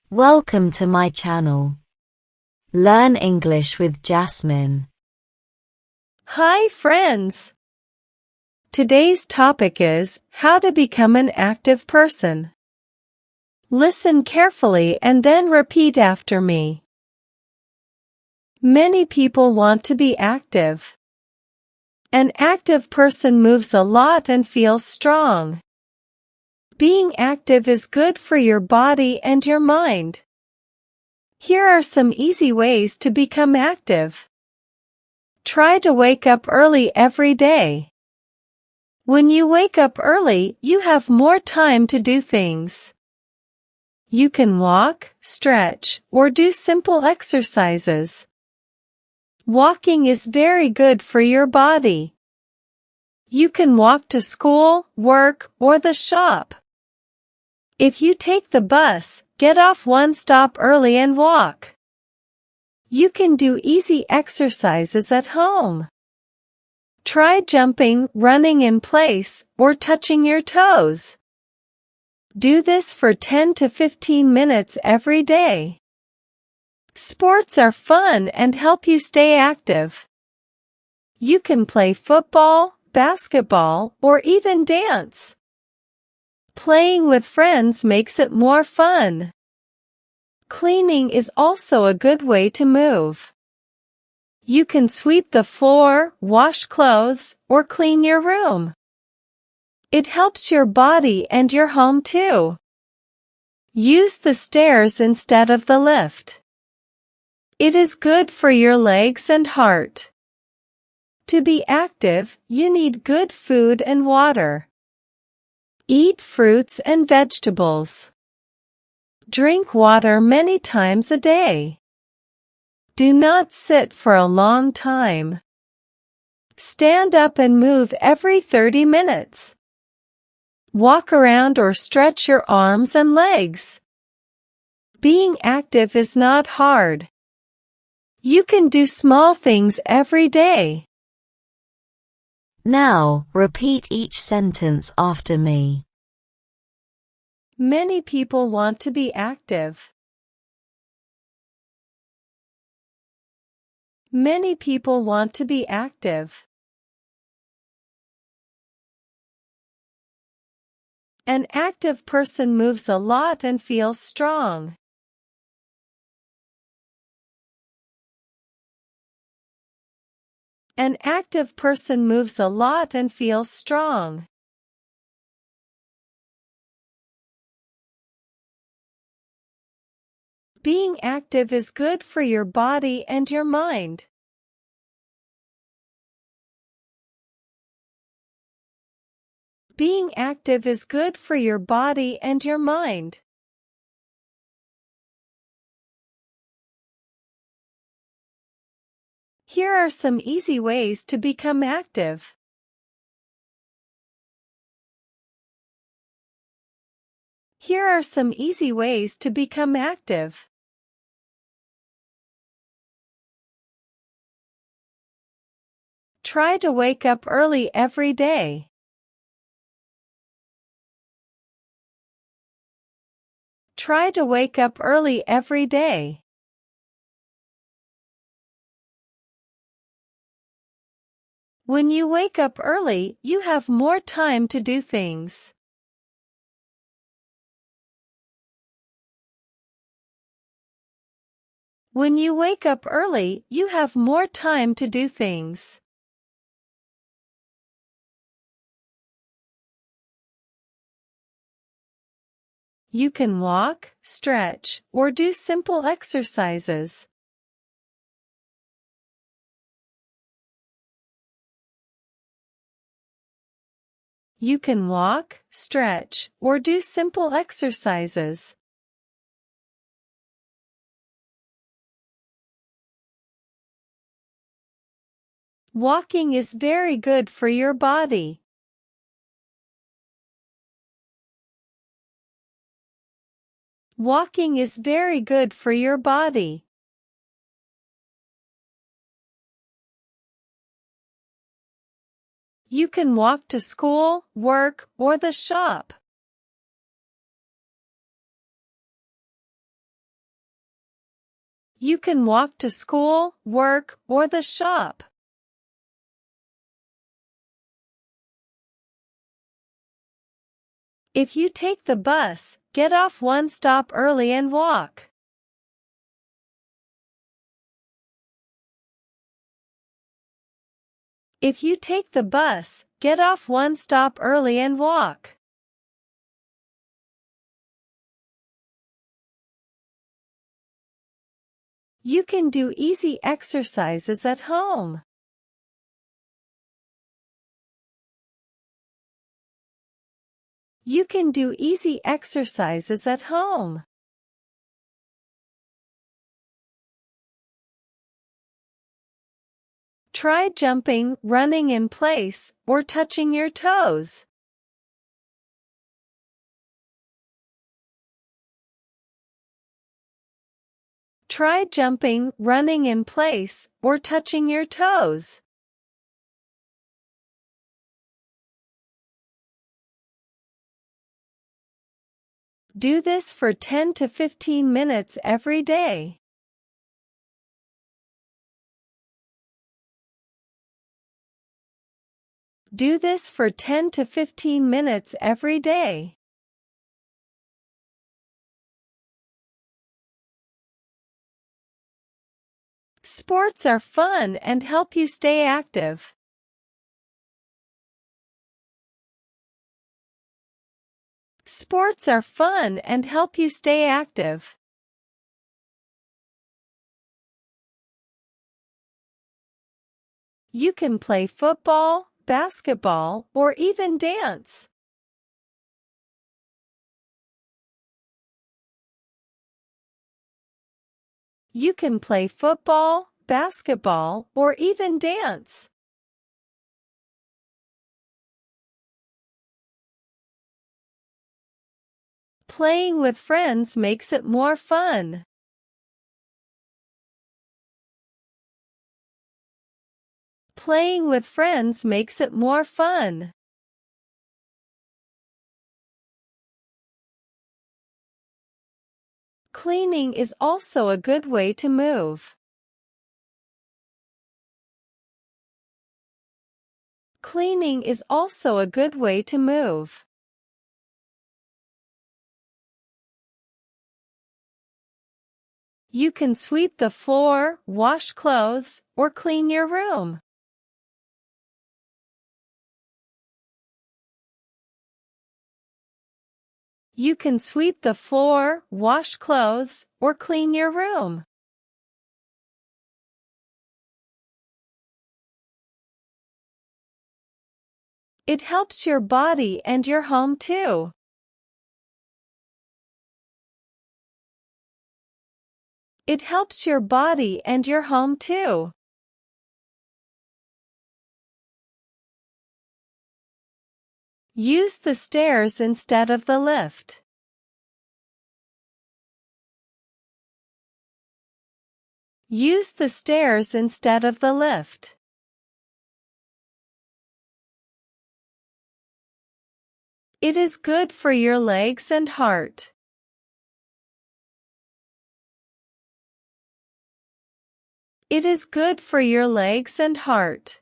Welcome to my channel. Learn English with Jasmine. Hi friends! Today's topic is how to become an active person. Listen carefully and then repeat after me. Many people want to be active. An active person moves a lot and feels strong. Being active is good for your body and your mind. Here are some easy ways to become active. Try to wake up early every day. When you wake up early, you have more time to do things. You can walk, stretch, or do simple exercises. Walking is very good for your body. You can walk to school, work, or the shop. If you take the bus, get off one stop early and walk. You can do easy exercises at home. Try jumping, running in place, or touching your toes. Do this for 10 to 15 minutes every day. Sports are fun and help you stay active. You can play football, basketball, or even dance. Playing with friends makes it more fun. Cleaning is also a good way to move. You can sweep the floor, wash clothes, or clean your room. It helps your body and your home too. Use the stairs instead of the lift. It is good for your legs and heart. To be active, you need good food and water. Eat fruits and vegetables. Drink water many times a day. Do not sit for a long time. Stand up and move every 30 minutes. Walk around or stretch your arms and legs. Being active is not hard. You can do small things every day. Now, repeat each sentence after me. Many people want to be active. Many people want to be active. An active person moves a lot and feels strong. An active person moves a lot and feels strong. Being active is good for your body and your mind. Being active is good for your body and your mind. Here are some easy ways to become active. Here are some easy ways to become active. Try to wake up early every day. Try to wake up early every day. When you wake up early, you have more time to do things. When you wake up early, you have more time to do things. You can walk, stretch, or do simple exercises. You can walk, stretch, or do simple exercises. Walking is very good for your body. Walking is very good for your body. You can walk to school, work, or the shop. You can walk to school, work, or the shop. If you take the bus, get off one stop early and walk. If you take the bus, get off one stop early and walk. You can do easy exercises at home. You can do easy exercises at home. Try jumping, running in place, or touching your toes. Try jumping, running in place, or touching your toes. Do this for 10 to 15 minutes every day. Do this for 10 to 15 minutes every day. Sports are fun and help you stay active. Sports are fun and help you stay active. You can play football, basketball, or even dance. You can play football, basketball, or even dance. Playing with friends makes it more fun. Playing with friends makes it more fun. Cleaning is also a good way to move. Cleaning is also a good way to move. You can sweep the floor, wash clothes, or clean your room. You can sweep the floor, wash clothes, or clean your room. It helps your body and your home too. It helps your body and your home too. Use the stairs instead of the lift. Use the stairs instead of the lift. It is good for your legs and heart. It is good for your legs and heart.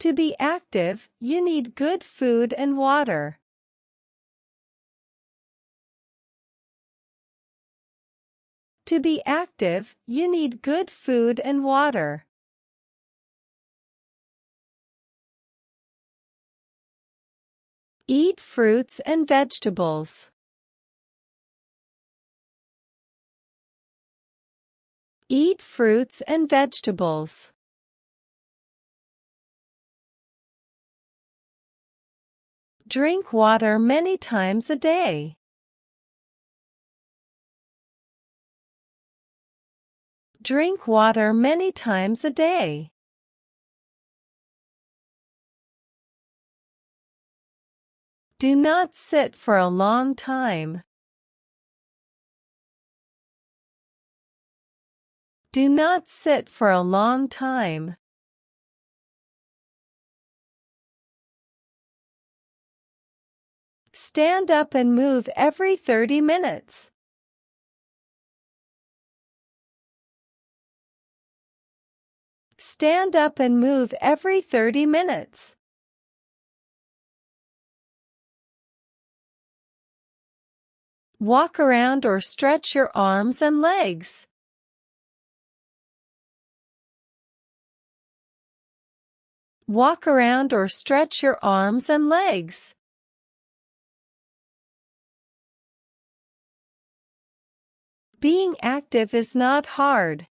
To be active, you need good food and water. To be active, you need good food and water. Eat fruits and vegetables. Eat fruits and vegetables. Drink water many times a day. Drink water many times a day. Do not sit for a long time. Do not sit for a long time. Stand up and move every 30 minutes. Stand up and move every 30 minutes. Walk around or stretch your arms and legs. Walk around or stretch your arms and legs. Being active is not hard.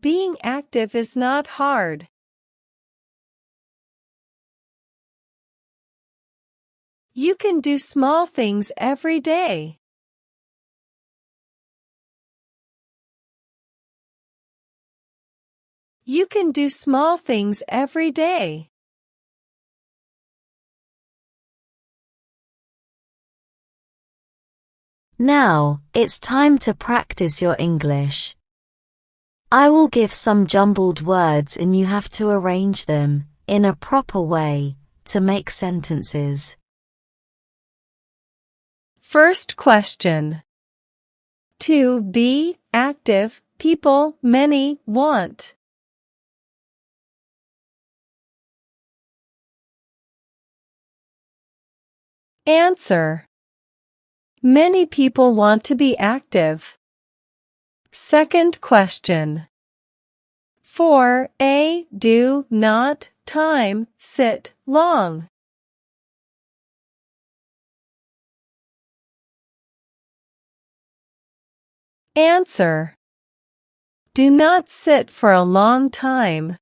Being active is not hard. You can do small things every day. You can do small things every day. Now, it's time to practice your English. I will give some jumbled words and you have to arrange them, in a proper way, to make sentences. First question. To be active, people many want. Answer. Many people want to be active. Second question. For a do not time sit long. Answer. Do not sit for a long time.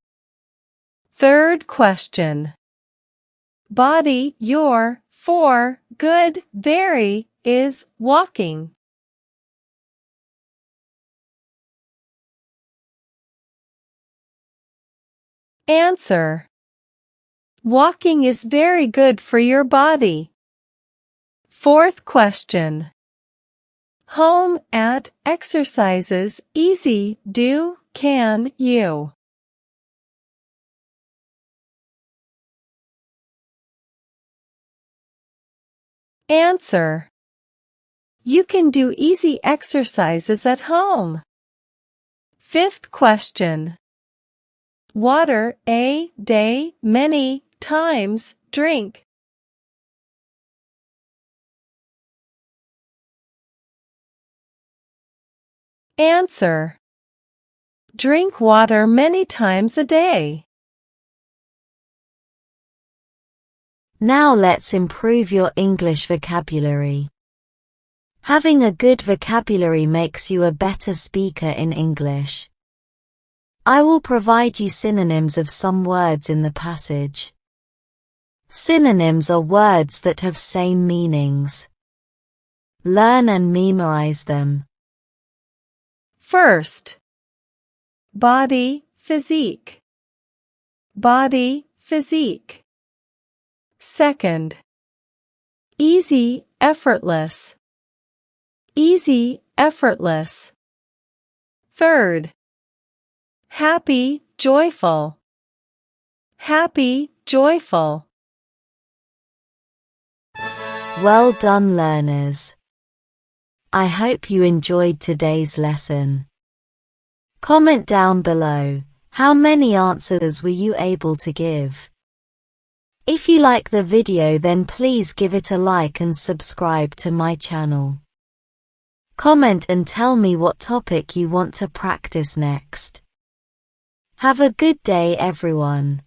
Third question. Body your for good very is walking. Answer. Walking is very good for your body. Fourth question. Home at exercises easy do can you. Answer. You can do easy exercises at home. Fifth question. Water a day many times drink. Answer. Drink water many times a day. Now let's improve your English vocabulary. Having a good vocabulary makes you a better speaker in English. I will provide you synonyms of some words in the passage. Synonyms are words that have same meanings. Learn and memorize them. First. Body, physique. Body, physique. Second. Easy, effortless. Easy, effortless. Third. Happy, joyful. Happy, joyful. Well done, learners. I hope you enjoyed today's lesson. Comment down below, how many answers were you able to give? If you like the video, then please give it a like and subscribe to my channel. Comment and tell me what topic you want to practice next. Have a good day, everyone.